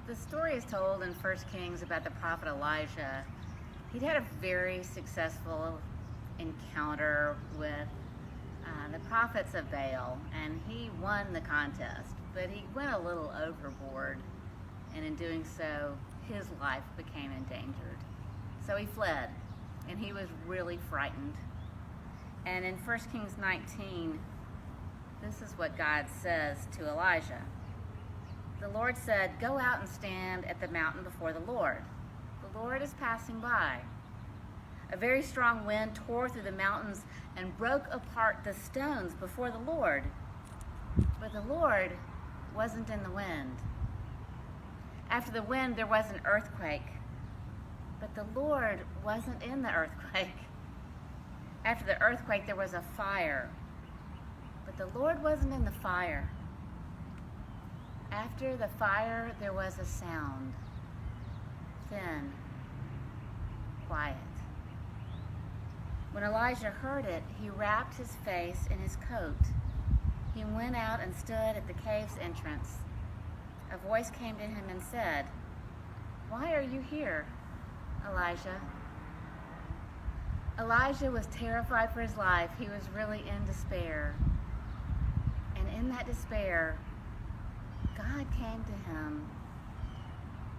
The story is told in 1 Kings about the prophet Elijah. He'd had a very successful encounter with the prophets of Baal, and he won the contest, but he went a little overboard, and in doing so, his life became endangered. So he fled, and he was really frightened. And in 1 Kings 19, this is what God says to Elijah. The Lord said, "Go out and stand at the mountain before the Lord. The Lord is passing by." A very strong wind tore through the mountains and broke apart the stones before the Lord. But the Lord wasn't in the wind. After the wind, there was an earthquake. But the Lord wasn't in the earthquake. After the earthquake, there was a fire. But the Lord wasn't in the fire. After the fire, there was a sound. Thin, quiet. When Elijah heard it, he wrapped his face in his coat. He went out and stood at the cave's entrance. A voice came to him and said, "Why are you here, Elijah?" Elijah was terrified for his life. He was really in despair. And in that despair, God came to him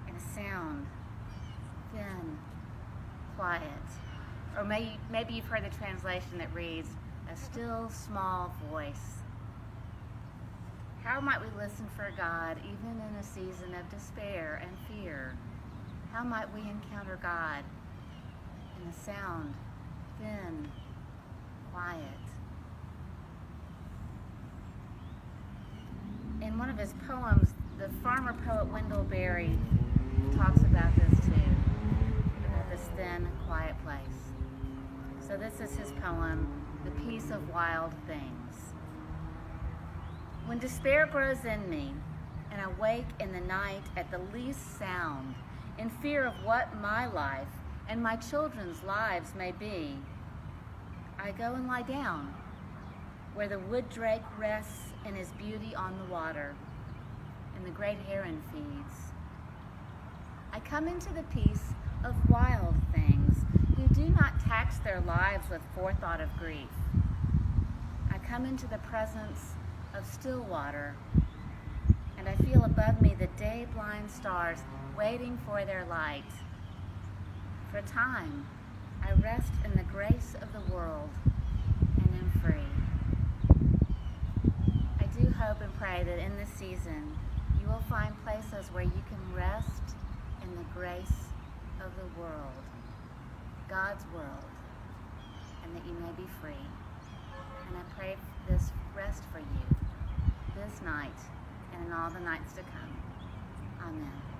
in a sound, thin, quiet. Or maybe you've heard the translation that reads, "A still, small voice." How might we listen for God even in a season of despair and fear? How might we encounter God in a sound, thin, quiet? In one of his poems, the farmer poet Wendell Berry talks about this too, about this thin, quiet place. So this is his poem, "The Peace of Wild Things." When despair grows in me, and I wake in the night at the least sound, in fear of what my life and my children's lives may be, I go and lie down where the wood drake rests in his beauty on the water, and the great heron feeds. I come into the peace of wild things who do not tax their lives with forethought of grief. I come into the presence of still water, and I feel above me the day-blind stars waiting for their light. For a time, I rest in the grace of the world and am free. I do hope and pray that in this season, you will find places where you can rest in the grace of the world, God's world, and that you may be free. And I pray this rest for you this night and in all the nights to come. Amen.